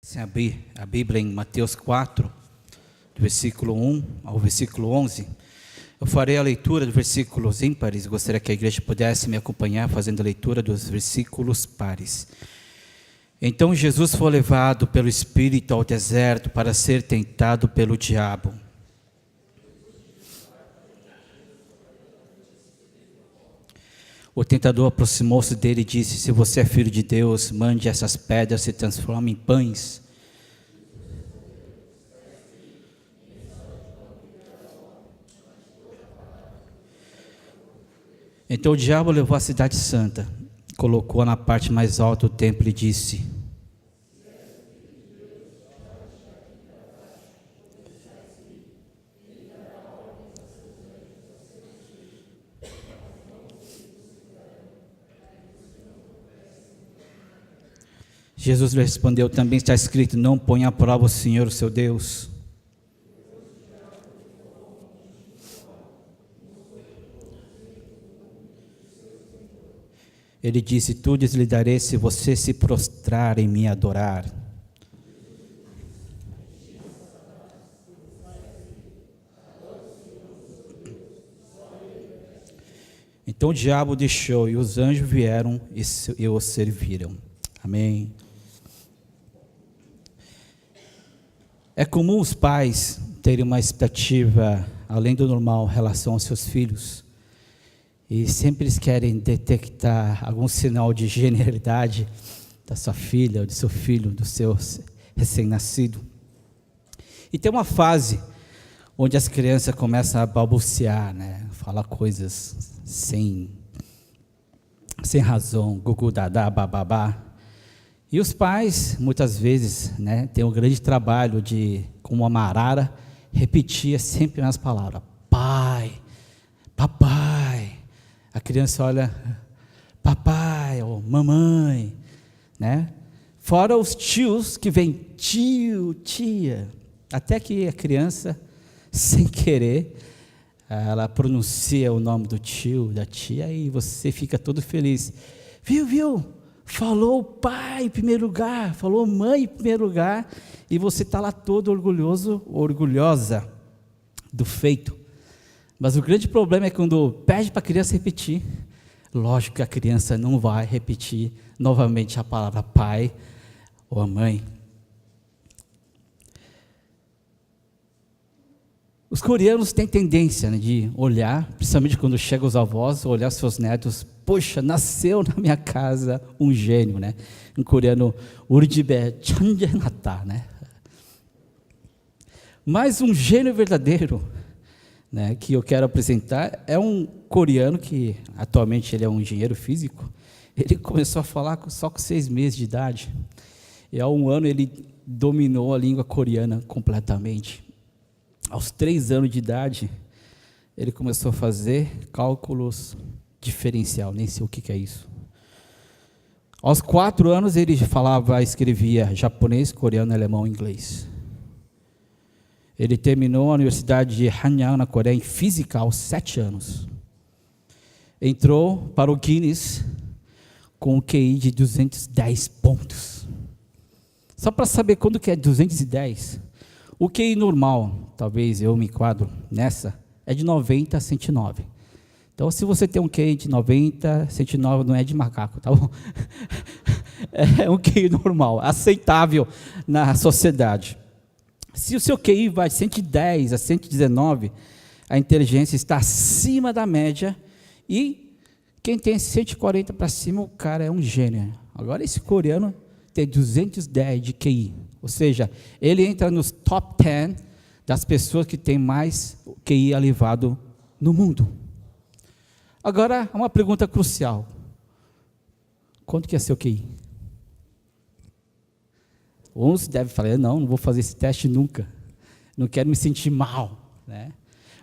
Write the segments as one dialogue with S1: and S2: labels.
S1: Se abrir a Bíblia em Mateus 4, do versículo 1 ao versículo 11, eu farei a leitura dos versículos ímpares. Gostaria que a igreja pudesse me acompanhar fazendo a leitura dos versículos pares. Então Jesus foi levado pelo Espírito ao deserto para ser tentado pelo diabo. O tentador aproximou-se dele e disse: se você é filho de Deus, mande essas pedras se transformem em pães. Então o diabo levou a cidade santa, colocou-a na parte mais alta do templo e disse: Jesus lhe respondeu: também está escrito, não ponha à prova o Senhor, o seu Deus. Ele disse: tudo lhe darei se você se prostrar e me adorar. Então o diabo deixou e os anjos vieram e o serviram. Amém. É comum os pais terem uma expectativa além do normal em relação aos seus filhos. E sempre eles querem detectar algum sinal de genialidade da sua filha, ou do seu filho, do seu recém-nascido. E tem uma fase onde as crianças começam a balbuciar, né? Falar coisas sem razão, gugu, dadá, bababá. E os pais, muitas vezes, né, têm um grande trabalho de, como uma arara, repetir sempre as palavras: pai, papai. A criança olha: papai ou mamãe, né? Fora os tios que vêm: tio, tia. Até que a criança, sem querer, ela pronuncia o nome do tio, da tia, e você fica todo feliz. Viu? Falou pai em primeiro lugar, falou mãe em primeiro lugar, e você está lá todo orgulhoso, orgulhosa do feito. Mas o grande problema é quando pede para a criança repetir. Lógico que a criança não vai repetir novamente a palavra pai ou a mãe. Os coreanos têm tendência, né, de olhar, principalmente quando chegam os avós, olhar seus netos: poxa, nasceu na minha casa um gênio, né? Em coreano, 우리 집에 천재 났다, né? Mas um gênio verdadeiro, né, que eu quero apresentar, é um coreano que atualmente ele é um engenheiro físico. Ele começou a falar só com 6 meses de idade, e há 1 ano ele dominou a língua coreana completamente. Aos 3 anos de idade, ele começou a fazer cálculos diferencial, nem sei o que é isso. Aos 4 anos ele falava, escrevia japonês, coreano, alemão e inglês. Ele terminou a Universidade de Hanyang, na Coreia, em física aos 7 anos. Entrou para o Guinness com um QI de 210 pontos. Só para saber quando que é 210. O QI normal, talvez eu me enquadro nessa, é de 90 a 109. Então, se você tem um QI de 90, 109, não é de macaco, tá bom? É um QI normal, aceitável na sociedade. Se o seu QI vai de 110 a 119, a inteligência está acima da média, e quem tem 140 para cima, o cara é um gênio. Agora, esse coreano tem 210 de QI, ou seja, ele entra nos top 10 das pessoas que têm mais QI elevado no mundo. Agora, uma pergunta crucial: quanto que é seu QI? Uns devem falar: não vou fazer esse teste nunca, não quero me sentir mal, né?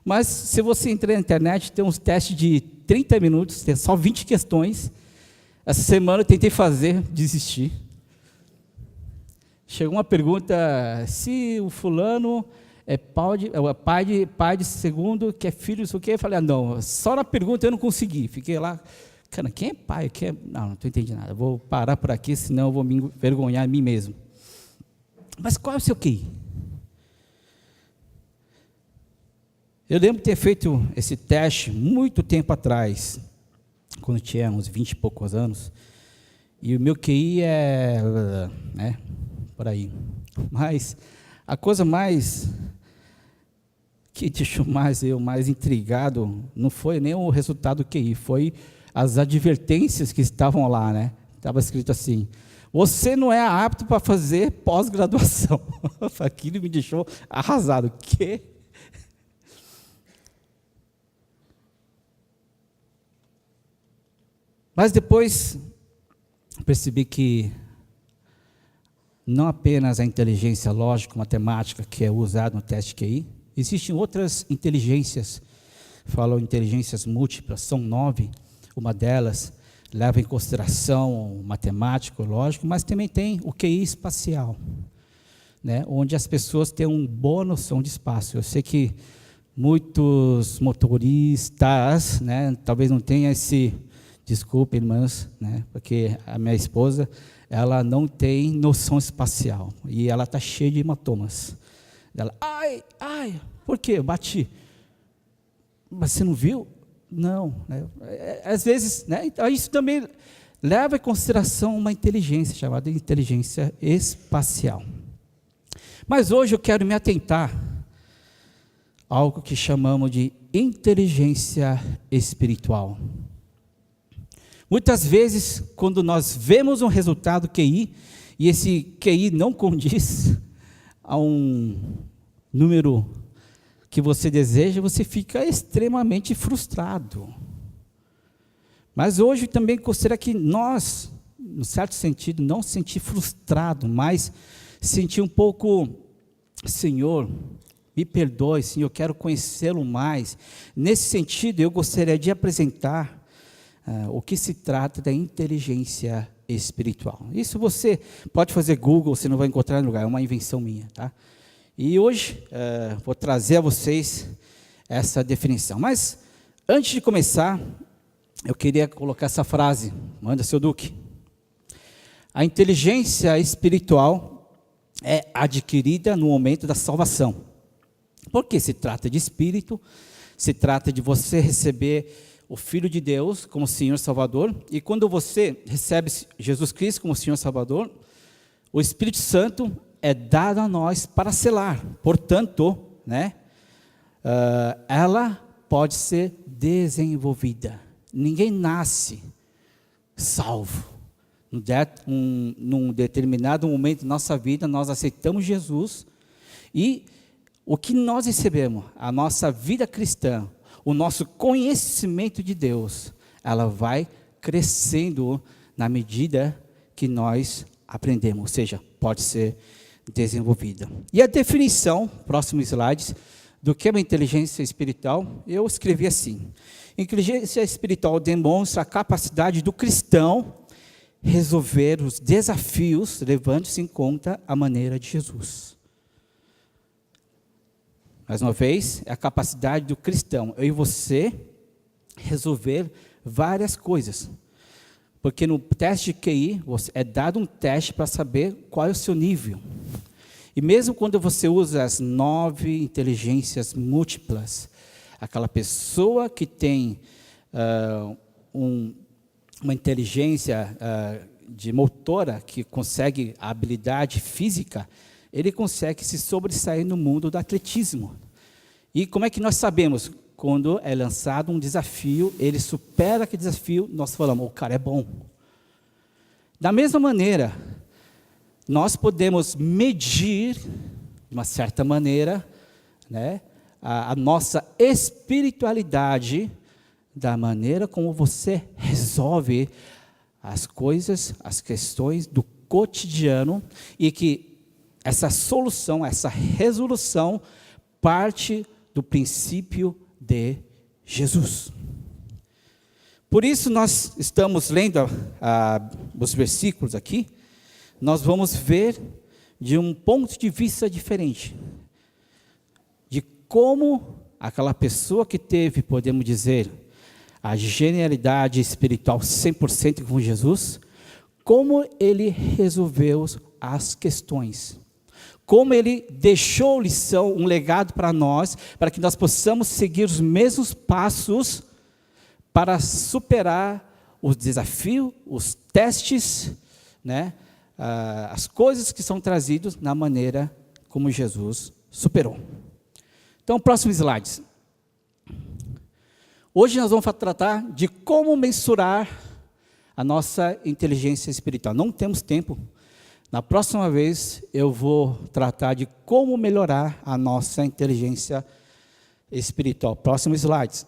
S1: Mas se você entrar na internet, tem uns testes de 30 minutos, tem só 20 questões. Essa semana eu tentei fazer, desisti. Chegou uma pergunta: se o fulano é pai de segundo, que é filho, não sei o quê. Eu falei: não, só na pergunta eu não consegui. Fiquei lá, cara, quem é pai? Não estou entendendo nada. Vou parar por aqui, senão eu vou me envergonhar a mim mesmo. Mas qual é o seu QI? Eu lembro de ter feito esse teste muito tempo atrás, quando tinha uns 20 e poucos anos, e o meu QI né, por aí. Mas a coisa mais que deixou mais intrigado não foi nem o resultado do QI, foi as advertências que estavam lá, né? Estava escrito assim: você não é apto para fazer pós-graduação. Aquilo me deixou arrasado. Que? Mas depois percebi que não apenas a inteligência lógico-matemática que é usada no teste QI, existem outras inteligências, falam inteligências múltiplas, são 9, uma delas leva em consideração o matemático, lógico, mas também tem o QI espacial, né, onde as pessoas têm uma boa noção de espaço. Eu sei que muitos motoristas, né, talvez não tenham desculpe, irmãs, né, porque a minha esposa, ela não tem noção espacial, e ela está cheia de hematomas. Ela, ai, por quê? Eu bati. Mas você não viu? Não. Né? Às vezes, né, então isso também leva em consideração uma inteligência, chamada inteligência espacial. Mas hoje eu quero me atentar a algo que chamamos de inteligência espiritual. Muitas vezes, quando nós vemos um resultado QI, e esse QI não condiz a um número que você deseja, você fica extremamente frustrado. Mas hoje também considero que nós, no certo sentido, não sentir frustrado, mas sentir um pouco, Senhor, me perdoe, Senhor, eu quero conhecê-lo mais. Nesse sentido, eu gostaria de apresentar o que se trata da inteligência espiritual. Isso você pode fazer Google, você não vai encontrar em lugar, é uma invenção minha, tá? E hoje vou trazer a vocês essa definição. Mas antes de começar, eu queria colocar essa frase. Manda, seu Duque. A inteligência espiritual é adquirida no momento da salvação. Porque se trata de espírito, se trata de você receber o Filho de Deus como Senhor Salvador, e quando você recebe Jesus Cristo como Senhor Salvador, o Espírito Santo é dado a nós para selar. Portanto, né, ela pode ser desenvolvida. Ninguém nasce salvo. Num determinado momento da nossa vida, nós aceitamos Jesus, e o que nós recebemos, a nossa vida cristã, o nosso conhecimento de Deus, ela vai crescendo na medida que nós aprendemos, ou seja, pode ser desenvolvida. E a definição, próximo slide, do que é uma inteligência espiritual, eu escrevi assim: inteligência espiritual demonstra a capacidade do cristão resolver os desafios, levando-se em conta a maneira de Jesus. Mais uma vez, é a capacidade do cristão, eu e você, resolver várias coisas. Porque no teste de QI, é dado um teste para saber qual é o seu nível. E mesmo quando você usa as 9 inteligências múltiplas, aquela pessoa que tem uma inteligência de motora, que consegue a habilidade física, ele consegue se sobressair no mundo do atletismo. E como é que nós sabemos? Quando é lançado um desafio, ele supera aquele desafio, nós falamos, o cara é bom. Da mesma maneira, nós podemos medir, de uma certa maneira, né, a nossa espiritualidade, da maneira como você resolve as coisas, as questões do cotidiano, e que essa solução, essa resolução, parte do princípio de Jesus. Por isso nós estamos lendo os versículos aqui, nós vamos ver de um ponto de vista diferente, de como aquela pessoa que teve, podemos dizer, a genialidade espiritual 100% com Jesus, como ele resolveu as questões. como ele deixou lição, um legado para nós, para que nós possamos seguir os mesmos passos para superar os desafios, os testes, né, as coisas que são trazidas na maneira como Jesus superou. Então, próximo slide. Hoje nós vamos tratar de como mensurar a nossa inteligência espiritual. Não temos tempo. Na próxima vez eu vou tratar de como melhorar a nossa inteligência espiritual. Próximo slide.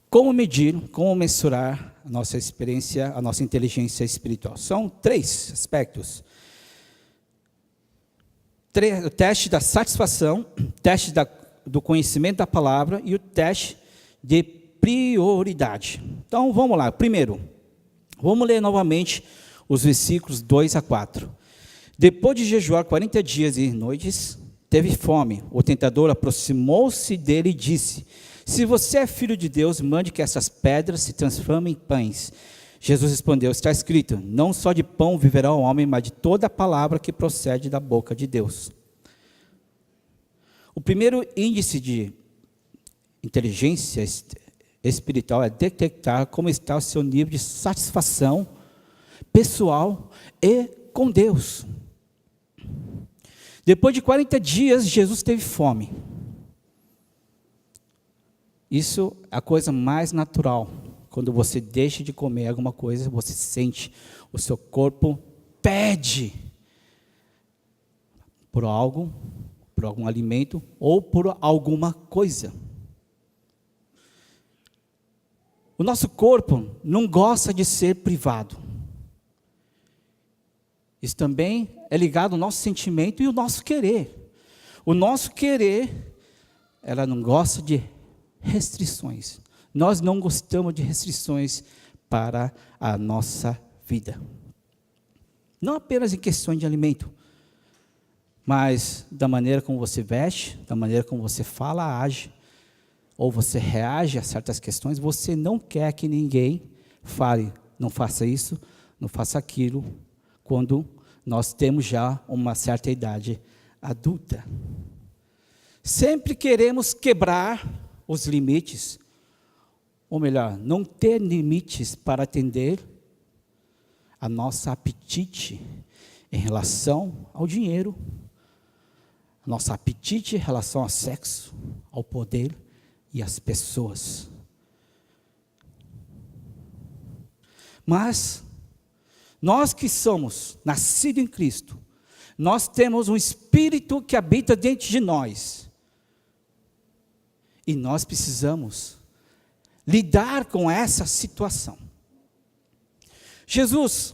S1: Como medir, como mensurar a nossa experiência, a nossa inteligência espiritual? São 3 aspectos. O teste da satisfação, o teste do conhecimento da palavra e o teste de prioridade. Então, vamos lá. Primeiro, vamos ler novamente os versículos 2 a 4. Depois de jejuar 40 dias e noites, teve fome. O tentador aproximou-se dele e disse: se você é filho de Deus, mande que essas pedras se transformem em pães. Jesus respondeu: está escrito, não só de pão viverá o homem, mas de toda a palavra que procede da boca de Deus. O primeiro índice de inteligência espiritual é detectar como está o seu nível de satisfação pessoal e com Deus. Depois de 40 dias, Jesus teve fome. Isso é a coisa mais natural. Quando você deixa de comer alguma coisa, você sente, o seu corpo pede por algo, por algum alimento ou por alguma coisa. O nosso corpo não gosta de ser privado. Isso também é ligado ao nosso sentimento e ao nosso querer. O nosso querer, ela não gosta de restrições. Nós não gostamos de restrições para a nossa vida. Não apenas em questões de alimento, mas da maneira como você veste, da maneira como você fala, age, ou você reage a certas questões. Você não quer que ninguém fale, não faça isso, não faça aquilo, quando nós temos já uma certa idade adulta. Sempre queremos quebrar os limites, ou melhor, não ter limites para atender a nosso apetite em relação ao dinheiro, nosso apetite em relação ao sexo, ao poder e às pessoas. Mas nós que somos nascidos em Cristo, nós temos um Espírito que habita dentro de nós. E nós precisamos lidar com essa situação. Jesus,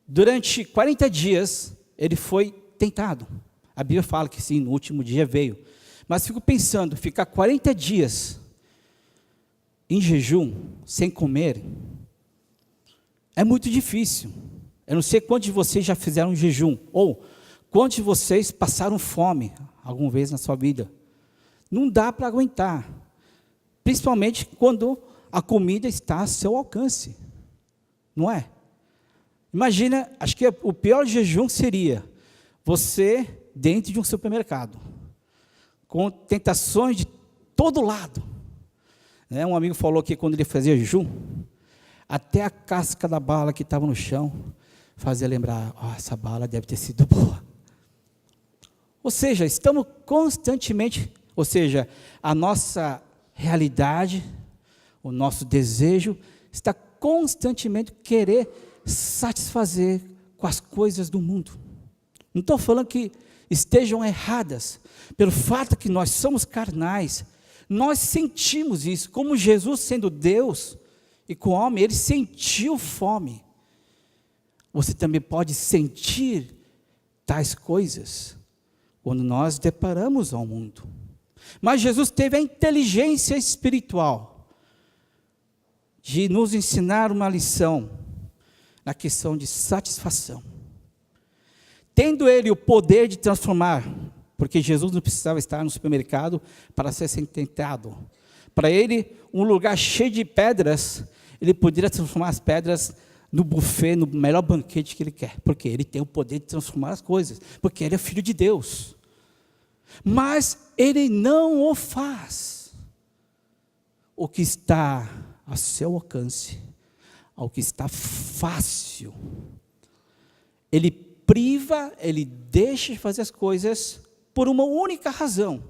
S1: durante 40 dias, ele foi tentado. A Bíblia fala que sim, no último dia veio. Mas fico pensando, ficar 40 dias em jejum, sem comer, é muito difícil. Eu não sei quantos de vocês já fizeram jejum, ou quantos de vocês passaram fome alguma vez na sua vida. Não dá para aguentar, principalmente quando a comida está a seu alcance, não é? Imagina, acho que o pior jejum seria você dentro de um supermercado, com tentações de todo lado. Um amigo falou que quando ele fazia jejum, até a casca da bala que estava no chão fazia lembrar, essa bala deve ter sido boa. Ou seja, estamos constantemente, a nossa realidade, o nosso desejo, está constantemente querer satisfazer com as coisas do mundo. Não estou falando que estejam erradas, pelo fato que nós somos carnais, nós sentimos isso, como Jesus sendo Deus e com homem, ele sentiu fome. Você também pode sentir tais coisas quando nós deparamos ao mundo. Mas Jesus teve a inteligência espiritual de nos ensinar uma lição na questão de satisfação. Tendo ele o poder de transformar, porque Jesus não precisava estar no supermercado para ser tentado. Para ele, um lugar cheio de pedras, ele poderia transformar as pedras no buffet, no melhor banquete que ele quer, porque ele tem o poder de transformar as coisas, porque ele é filho de Deus. Mas ele não o faz. O que está a seu alcance, ao que está fácil, ele priva, ele deixa de fazer as coisas por uma única razão.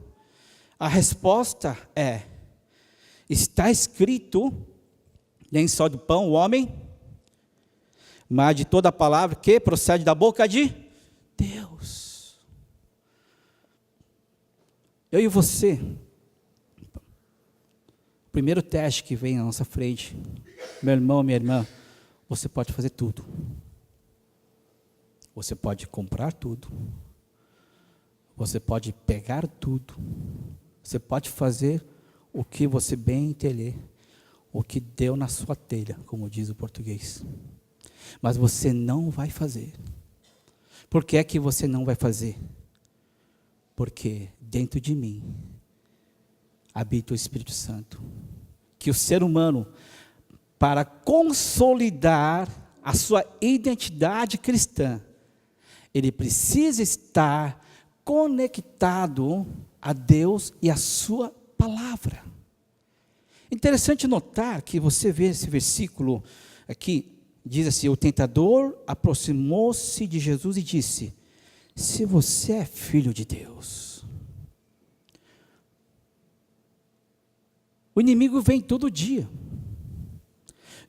S1: A resposta é: está escrito, nem só do pão o homem, mas de toda a palavra que procede da boca de Deus. Eu e você, o primeiro teste que vem à nossa frente, meu irmão, minha irmã, você pode fazer tudo. Você pode comprar tudo. Você pode pegar tudo. Você pode fazer o que você bem entender, o que deu na sua telha, como diz o português. Mas você não vai fazer. Por que é que você não vai fazer? Porque dentro de mim habita o Espírito Santo. Que o ser humano, para consolidar a sua identidade cristã, ele precisa estar conectado a Deus e a sua palavra. Interessante notar que você vê esse versículo aqui, diz assim: o tentador aproximou-se de Jesus e disse: se você é filho de Deus. O inimigo vem todo dia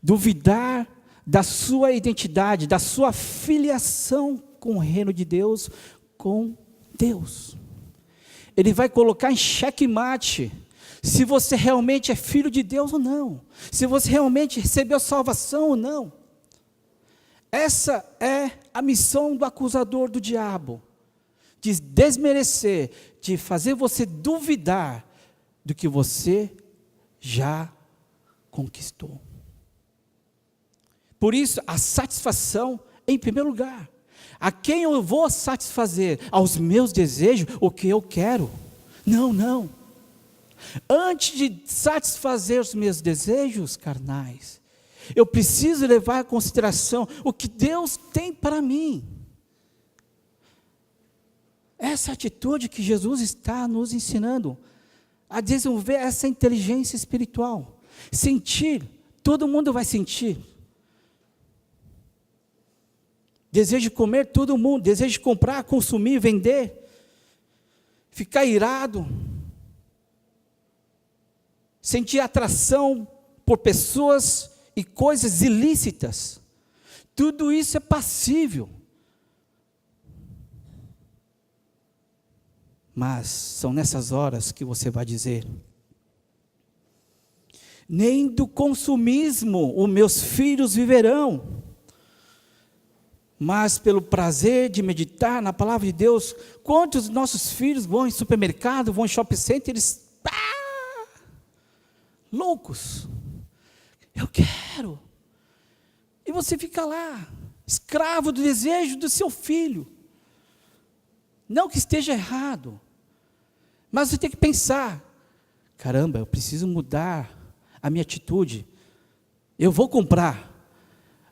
S1: duvidar da sua identidade, da sua filiação com o reino de Deus, com Deus. Ele vai colocar em xeque-mate se você realmente é filho de Deus ou não, se você realmente recebeu salvação ou não. Essa é a missão do acusador, do diabo, de desmerecer, de fazer você duvidar do que você já conquistou. Por isso, a satisfação em primeiro lugar. A quem eu vou satisfazer? Aos meus desejos, o que eu quero? Não, não. Antes de satisfazer os meus desejos carnais, eu preciso levar em consideração o que Deus tem para mim. Essa atitude que Jesus está nos ensinando, a desenvolver essa inteligência espiritual. Sentir, todo mundo vai sentir. Desejo de comer, todo mundo. Desejo de comprar, consumir, vender. Ficar irado. Sentir atração por pessoas e coisas ilícitas. Tudo isso é passível. Mas são nessas horas que você vai dizer: nem do consumismo os meus filhos viverão, mas pelo prazer de meditar na palavra de Deus. Quantos nossos filhos vão em supermercado, vão em shopping center, eles loucos, eu quero, e você fica lá, escravo do desejo do seu filho. Não que esteja errado, mas você tem que pensar: caramba, eu preciso mudar a minha atitude. Eu vou comprar,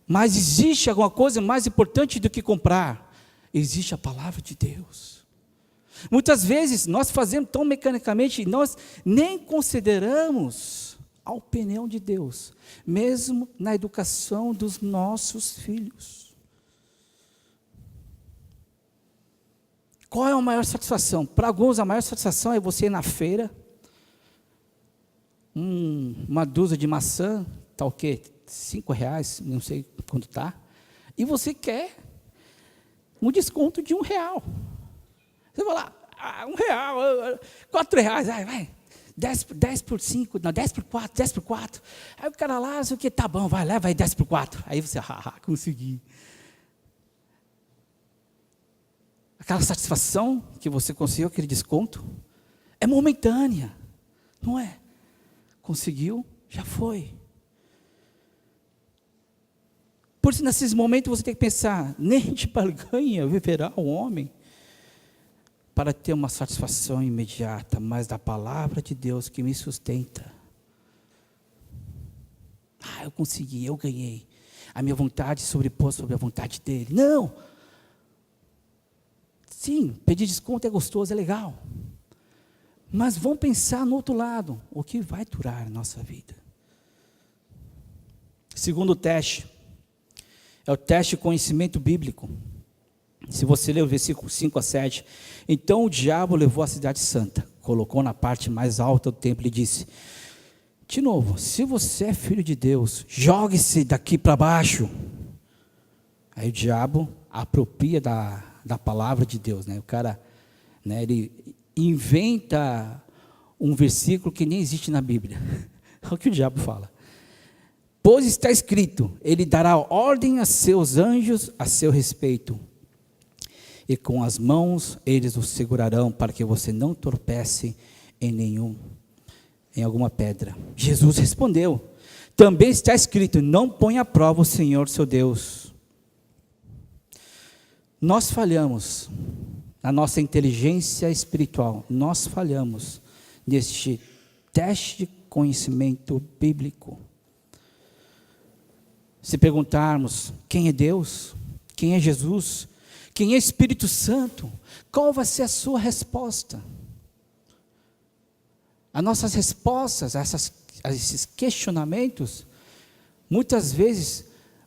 S1: mas existe alguma coisa mais importante do que comprar. Existe a palavra de Deus. Muitas vezes nós fazemos tão mecanicamente, nós nem consideramos a opinião de Deus, mesmo na educação dos nossos filhos. Qual é a maior satisfação? Para alguns, a maior satisfação é você ir na feira, uma dúzia de maçã, está o quê? R$5, não sei quanto está, e você quer um desconto de R$1. Você vai lá, R$1, R$4, vai, 10 por 5, não, 10 por 4, 10 por 4, aí o cara lá, sei o que, tá bom, vai, leva aí 10 por 4, aí você, consegui. Aquela satisfação que você conseguiu, aquele desconto, é momentânea, não é? Conseguiu, já foi. Por isso, nesses momentos, você tem que pensar: nem de barganha viverá o homem para ter uma satisfação imediata, mas da palavra de Deus que me sustenta. Eu consegui, eu ganhei. a minha vontade sobrepôs sobre a vontade dele. Não! Sim, pedir desconto é gostoso, é legal. Mas vamos pensar no outro lado, o que vai durar a nossa vida. Segundo teste, é o teste de conhecimento bíblico. Se você ler o versículo 5 a 7, então o diabo levou a cidade santa, colocou na parte mais alta do templo e disse, de novo, se você é filho de Deus, jogue-se daqui para baixo. Aí o diabo apropria da palavra de Deus, né? O cara, né, ele inventa um versículo que nem existe na Bíblia. É o que o diabo fala. Pois está escrito, ele dará ordem a seus anjos a seu respeito, e com as mãos eles o segurarão, para que você não tropece em alguma pedra. Jesus respondeu, também está escrito, não ponha à prova o Senhor seu Deus. Nós falhamos na nossa inteligência espiritual, nós falhamos neste teste de conhecimento bíblico. Se perguntarmos quem é Deus, quem é Jesus, quem é Espírito Santo, qual vai ser a sua resposta? As nossas respostas a esses questionamentos, muitas vezes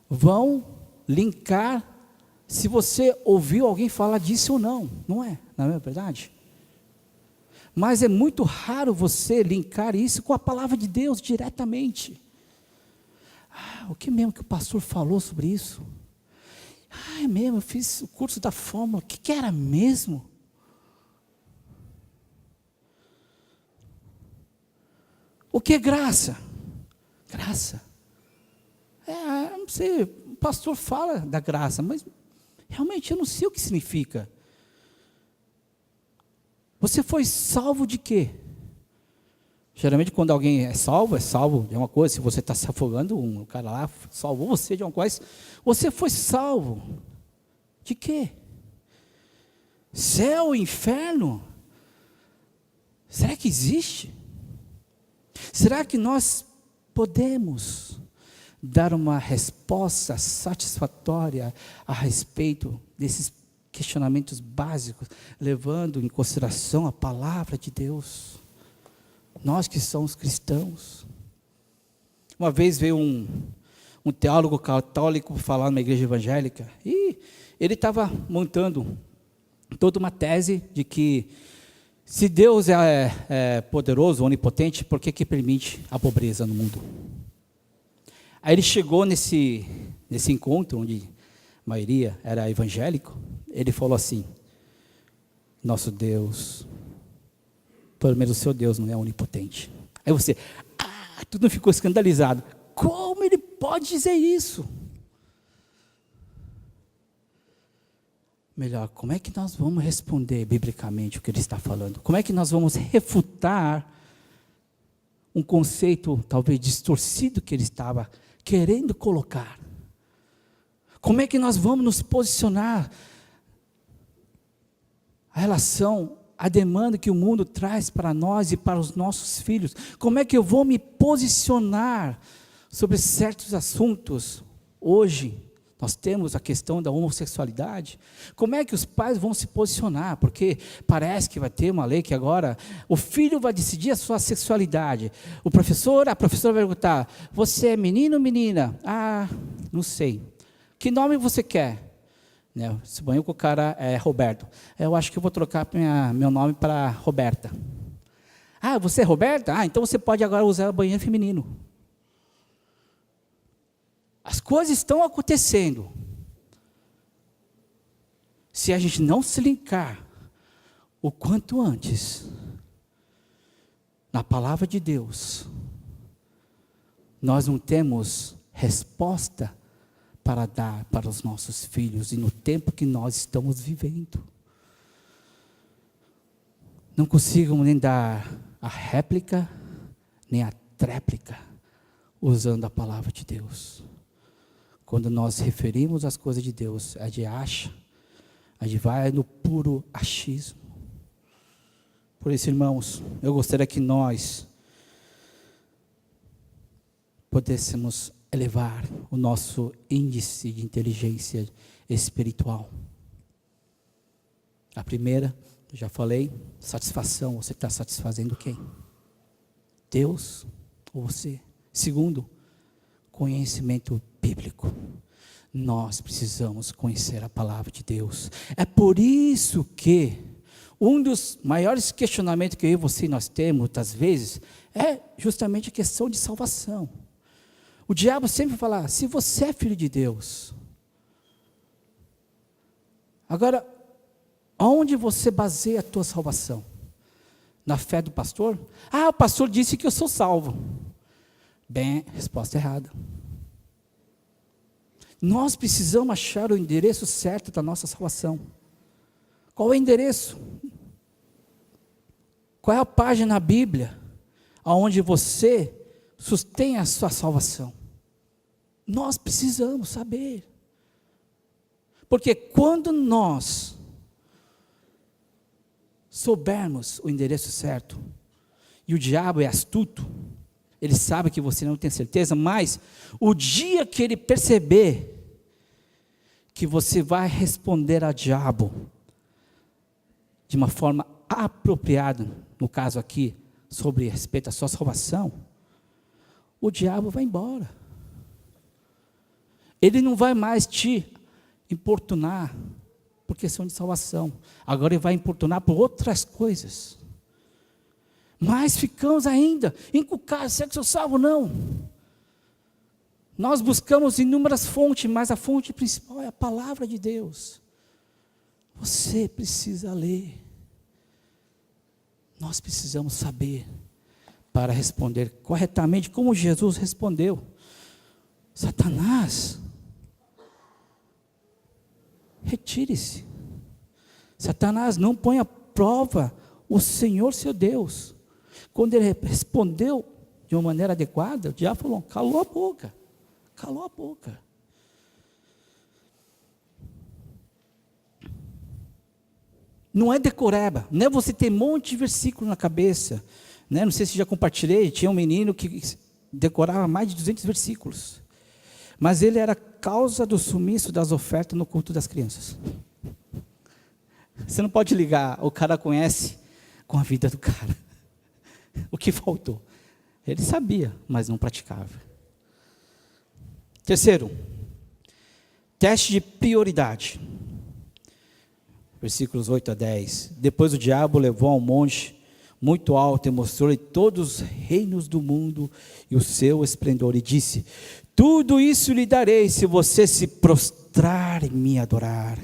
S1: vão linkar se você ouviu alguém falar disso ou não, não é verdade? Mas é muito raro você linkar isso com a palavra de Deus diretamente. O que mesmo que o pastor falou sobre isso? É mesmo, eu fiz o curso da fórmula, o que era mesmo? O que é graça? Graça. Eu não sei, o pastor fala da graça, mas realmente eu não sei o que significa. Você foi salvo de quê? Geralmente quando alguém é salvo de uma coisa. Se você está se afogando, um cara lá salvou você de uma coisa. Você foi salvo de quê? Céu, inferno? Será que existe? Será que nós podemos dar uma resposta satisfatória a respeito desses questionamentos básicos, levando em consideração a palavra de Deus? Nós que somos cristãos. Uma vez veio um teólogo católico falar numa igreja evangélica, e ele estava montando toda uma tese de que se Deus é poderoso, onipotente, por que permite a pobreza no mundo? Aí ele chegou nesse encontro, onde a maioria era evangélico, ele falou assim, nosso Deus, pelo menos o seu Deus não é onipotente. Aí você, tudo ficou escandalizado. Como ele pode dizer isso? Melhor, como é que nós vamos responder biblicamente o que ele está falando? Como é que nós vamos refutar um conceito talvez distorcido que ele estava querendo colocar? Como é que nós vamos nos posicionar a relação a demanda que o mundo traz para nós e para os nossos filhos? Como é que eu vou me posicionar sobre certos assuntos? Hoje, nós temos a questão da homossexualidade. Como é que os pais vão se posicionar? Porque parece que vai ter uma lei que agora o filho vai decidir a sua sexualidade. A professora vai perguntar, você é menino ou menina? Não sei. Que nome você quer? Suponho que o cara é Roberto. Eu acho que eu vou trocar meu nome para Roberta. Você é Roberta? Então você pode agora usar o banheiro feminino. As coisas estão acontecendo. Se a gente não se linkar o quanto antes na palavra de Deus, nós não temos resposta para dar para os nossos filhos e no tempo que nós estamos vivendo. Não consigo nem dar a réplica, nem a tréplica, usando a palavra de Deus. Quando nós referimos as coisas de Deus, a gente vai no puro achismo. Por isso, irmãos, eu gostaria que nós pudéssemos elevar o nosso índice de inteligência espiritual. A primeira, eu já falei, satisfação. Você está satisfazendo quem? Deus ou você? Segundo, conhecimento bíblico. Nós precisamos conhecer a palavra de Deus. É por isso que um dos maiores questionamentos que eu e você nós temos, muitas vezes, é justamente a questão de salvação. O diabo sempre fala, se você é filho de Deus. Agora, aonde você baseia a tua salvação? Na fé do pastor? O pastor disse que eu sou salvo. Bem, resposta errada. Nós precisamos achar o endereço certo da nossa salvação. Qual é o endereço? Qual é a página na Bíblia onde você sustém a sua salvação? Nós precisamos saber. Porque quando nós soubermos o endereço certo, e o diabo é astuto, ele sabe que você não tem certeza, mas o dia que ele perceber que você vai responder ao diabo de uma forma apropriada, no caso aqui, sobre respeito à sua salvação, o diabo vai embora. Ele não vai mais te importunar por questão de salvação. Agora ele vai importunar por outras coisas. Mas ficamos ainda encucados, será que eu sou salvo? Não. Nós buscamos inúmeras fontes, mas a fonte principal é a palavra de Deus. Você precisa ler. Nós precisamos saber para responder corretamente como Jesus respondeu. Satanás, retire-se. Satanás, não põe à prova o Senhor seu Deus. Quando ele respondeu de uma maneira adequada, o diabo falou, calou a boca. Calou a boca. Não é decoreba, não é você ter um monte de versículo na cabeça, né? Não sei se já compartilhei, tinha um menino que decorava mais de 200 versículos, mas ele era causa do sumiço das ofertas no culto das crianças. Você não pode ligar, o cara conhece com a vida do cara. O que faltou? Ele sabia, mas não praticava. Terceiro, teste de prioridade. Versículos 8 a 10. Depois o diabo levou a um monte muito alto e mostrou-lhe todos os reinos do mundo e o seu esplendor. E disse, tudo isso lhe darei se você se prostrar e me adorar.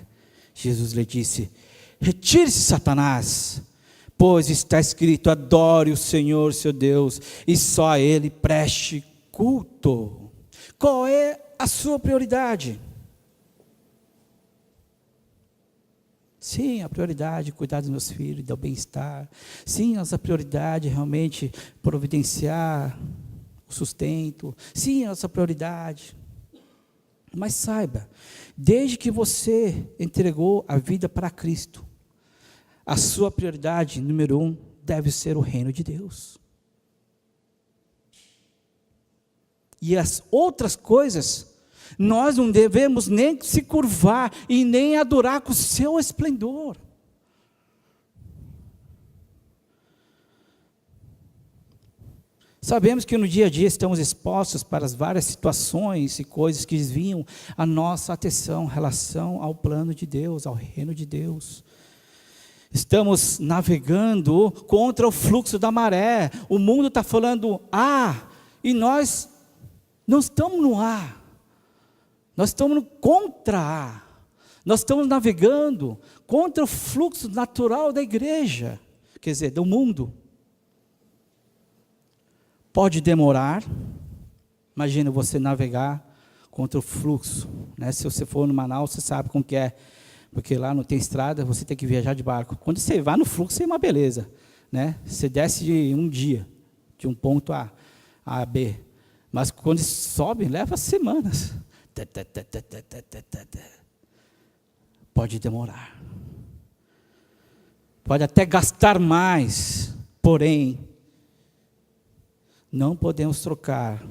S1: Jesus lhe disse, retire-se, Satanás, pois está escrito, adore o Senhor seu Deus e só a Ele preste culto. Qual é a sua prioridade? Sim, a prioridade é cuidar dos meus filhos, do bem-estar. Sim, nossa prioridade é realmente providenciar o sustento. Sim, nossa prioridade. Mas saiba, desde que você entregou a vida para Cristo, a sua prioridade, número 1, deve ser o reino de Deus. E as outras coisas, nós não devemos nem se curvar e nem adorar com o seu esplendor. Sabemos que no dia a dia estamos expostos para as várias situações e coisas que desviam a nossa atenção em relação ao plano de Deus, ao reino de Deus. Estamos navegando contra o fluxo da maré. O mundo está falando A, e nós não estamos no A. Nós estamos contra A. Nós estamos navegando contra o fluxo natural da igreja, quer dizer, do mundo. Pode demorar. Imagina você navegar contra o fluxo, né? Se você for no Manaus, você sabe como que é, porque lá não tem estrada, você tem que viajar de barco. Quando você vai no fluxo, é uma beleza, né? Você desce de um dia, de um ponto A a B, mas quando sobe, leva semanas. Pode demorar, pode até gastar mais, porém, não podemos trocar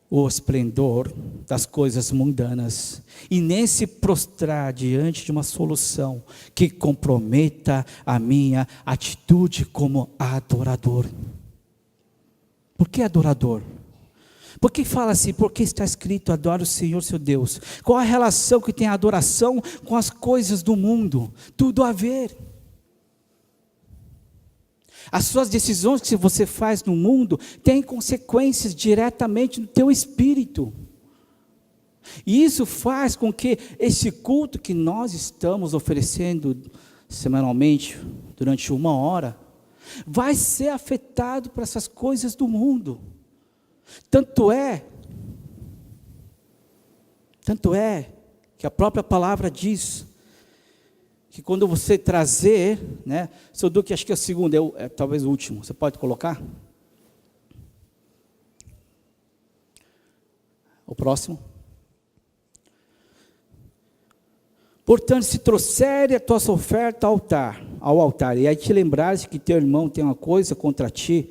S1: o esplendor das coisas mundanas e nem se prostrar diante de uma solução que comprometa a minha atitude como adorador. Por que adorador? Porque fala assim, porque está escrito, adora o Senhor seu Deus. Qual a relação que tem a adoração com as coisas do mundo? Tudo a ver. As suas decisões que você faz no mundo têm consequências diretamente no teu espírito. E isso faz com que esse culto que nós estamos oferecendo semanalmente, durante 1 hora, vai ser afetado por essas coisas do mundo. Tanto é que a própria palavra diz que quando você trazer, né, seu Duque, acho que é o segundo, talvez o último, você pode colocar? O próximo. Portanto, se trouxer a tua oferta ao altar, e aí te lembrares que teu irmão tem uma coisa contra ti,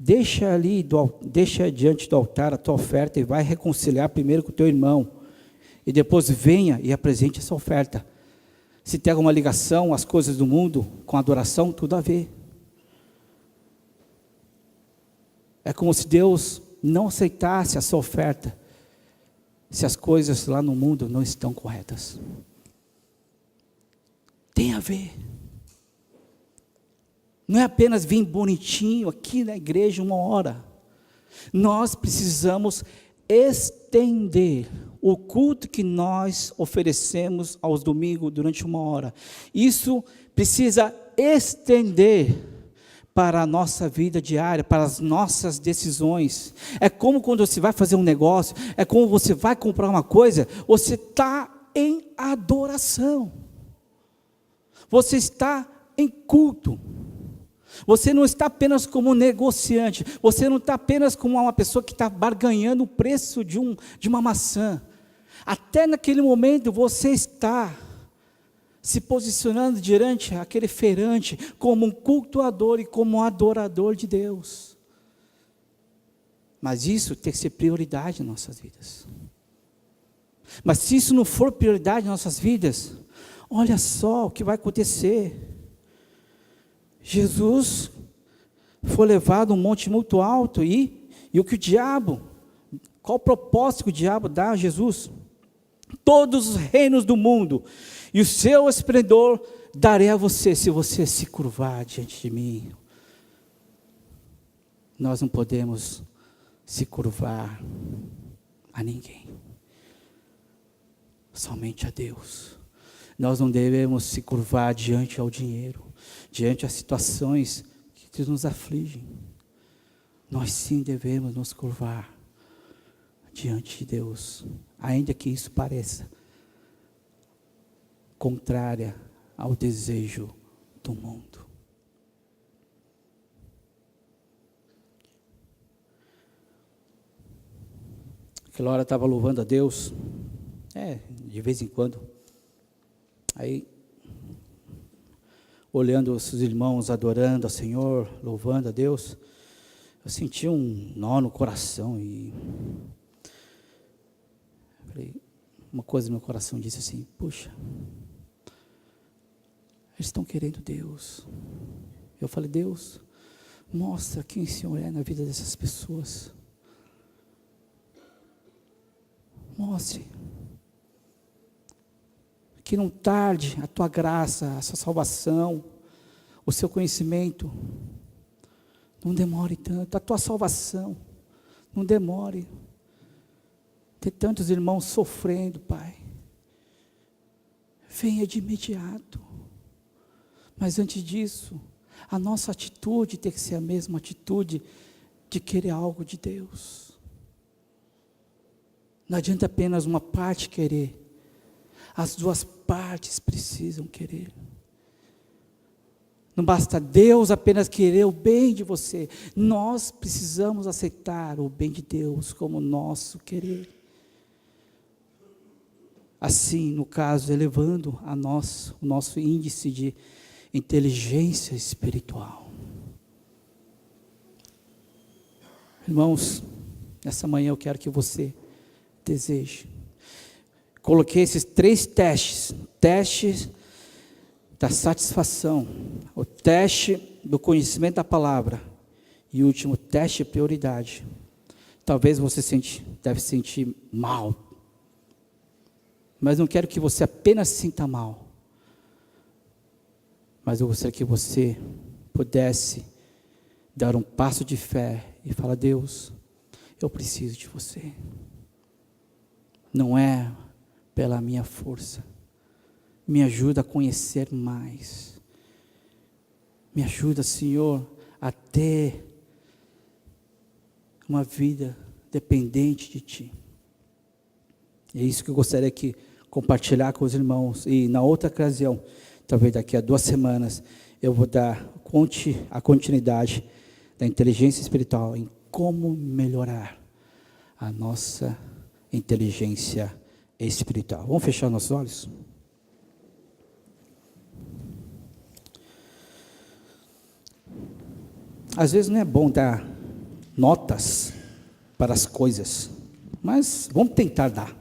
S1: deixa diante do altar a tua oferta e vai reconciliar primeiro com o teu irmão, e depois venha e apresente essa oferta. Se tem alguma ligação, as coisas do mundo, com a adoração, tudo a ver. É como se Deus não aceitasse a sua oferta, se as coisas lá no mundo não estão corretas. Tem a ver. Não é apenas vir bonitinho aqui na igreja 1 hora. Nós precisamos estender o culto que nós oferecemos aos domingos durante 1 hora. Isso precisa estender para a nossa vida diária, para as nossas decisões. É como quando você vai fazer um negócio, é como você vai comprar uma coisa, você está em adoração. Você está em culto. Você não está apenas como negociante, você não está apenas como uma pessoa que está barganhando o preço de uma maçã. Até naquele momento você está se posicionando diante aquele feirante como um cultuador e como um adorador de Deus. Mas isso tem que ser prioridade em nossas vidas. Mas se isso não for prioridade em nossas vidas, olha só o que vai acontecer. Jesus foi levado a um monte muito alto e o que o diabo, qual o propósito que o diabo dá a Jesus? Todos os reinos do mundo e o seu esplendor darei a você se você se curvar diante de mim. Nós não podemos se curvar a ninguém, somente a Deus. Nós não devemos se curvar diante ao dinheiro, diante às situações que nos afligem. Nós sim devemos nos curvar diante de Deus, ainda que isso pareça contrária ao desejo do mundo. Aquela hora eu estava louvando a Deus, de vez em quando, aí olhando os irmãos adorando ao Senhor, louvando a Deus, eu senti um nó no coração e falei, uma coisa no meu coração disse assim, puxa, eles estão querendo Deus. Eu falei, Deus, mostra quem o Senhor é na vida dessas pessoas. Mostre. Que não tarde a tua graça, a sua salvação, o seu conhecimento, não demore tanto, a tua salvação, não demore. Tem tantos irmãos sofrendo, Pai. Venha de imediato. Mas antes disso, a nossa atitude tem que ser a mesma atitude de querer algo de Deus. Não adianta apenas uma parte querer. As duas partes precisam querer. Não basta Deus apenas querer o bem de você. Nós precisamos aceitar o bem de Deus como nosso querer. Assim, no caso, elevando o nosso índice de inteligência espiritual. Irmãos, Nessa manhã eu quero que você deseje. Coloquei esses 3 testes. Teste da satisfação. O teste do conhecimento da palavra. E o último, teste de prioridade. Talvez você deve sentir mal. Mas não quero que você apenas sinta mal. Mas eu gostaria que você pudesse dar um passo de fé e falar: Deus, eu preciso de você. Não é pela minha força. Me ajuda a conhecer mais. Me ajuda, Senhor, a ter uma vida dependente de Ti. É isso que eu gostaria de compartilhar com os irmãos. E na outra ocasião, talvez daqui a 2 semanas, eu vou dar a continuidade da inteligência espiritual em como melhorar a nossa inteligência espiritual. Vamos fechar nossos olhos? Às vezes não é bom dar notas para as coisas, mas vamos tentar dar.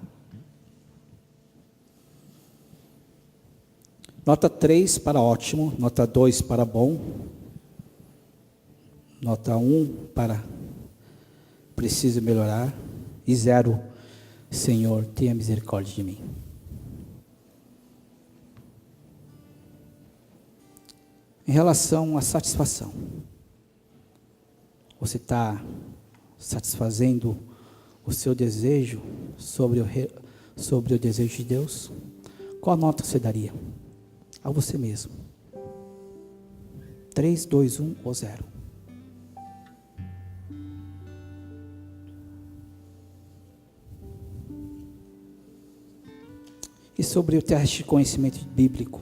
S1: Nota 3 para ótimo, nota 2 para bom, nota 1 para preciso melhorar, e 0, Senhor, tenha misericórdia de mim. Em relação à satisfação, você está satisfazendo o seu desejo sobre o desejo de Deus? Qual nota você daria a você mesmo? 3, 2, 1 ou 0? E sobre o teste de conhecimento bíblico?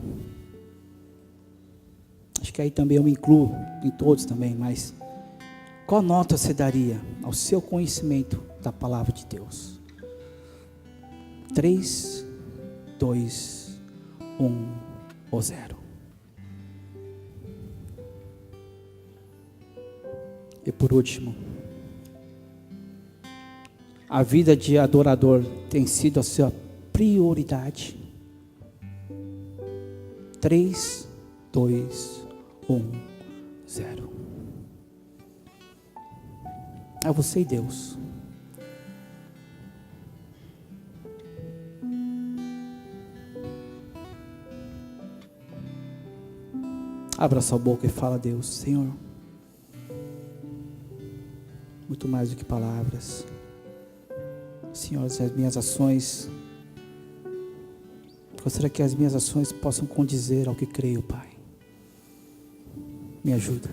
S1: Acho que aí também eu me incluo em todos também, mas qual nota você daria ao seu conhecimento da palavra de Deus? 3, 2, 1 ou 0? E por último, a vida de adorador tem sido a sua prioridade? 3, 2, 1, 0. É você e Deus. Abra sua boca e fala a Deus: Senhor, muito mais do que palavras, Senhor, as minhas ações, gostaria que as minhas ações possam condizer ao que creio, Pai. Me ajuda.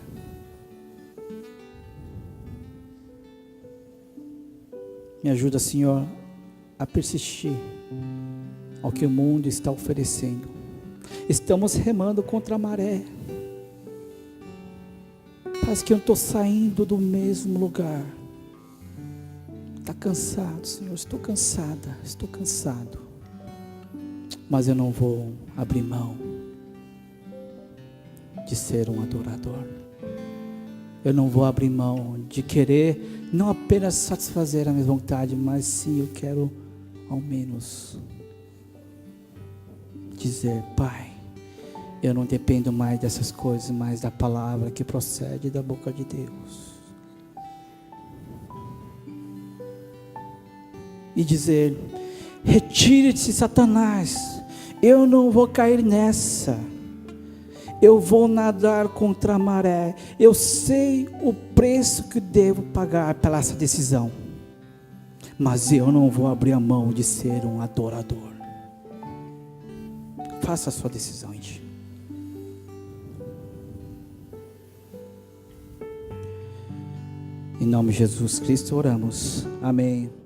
S1: Me ajuda, Senhor, a persistir ao que o mundo está oferecendo. Estamos remando contra a maré. Parece que eu estou saindo do mesmo lugar. Está cansado, Senhor, estou cansada, estou cansado. Mas eu não vou abrir mão de ser um adorador. Eu não vou abrir mão de querer não apenas satisfazer a minha vontade, mas sim eu quero ao menos dizer: Pai, eu não dependo mais dessas coisas, mas da palavra que procede da boca de Deus. E dizer: retire-se, Satanás, eu não vou cair nessa. Eu vou nadar contra a maré. Eu sei o preço que devo pagar pela essa decisão. Mas eu não vou abrir a mão de ser um adorador. Faça a sua decisão, gente. Em nome de Jesus Cristo oramos. Amém.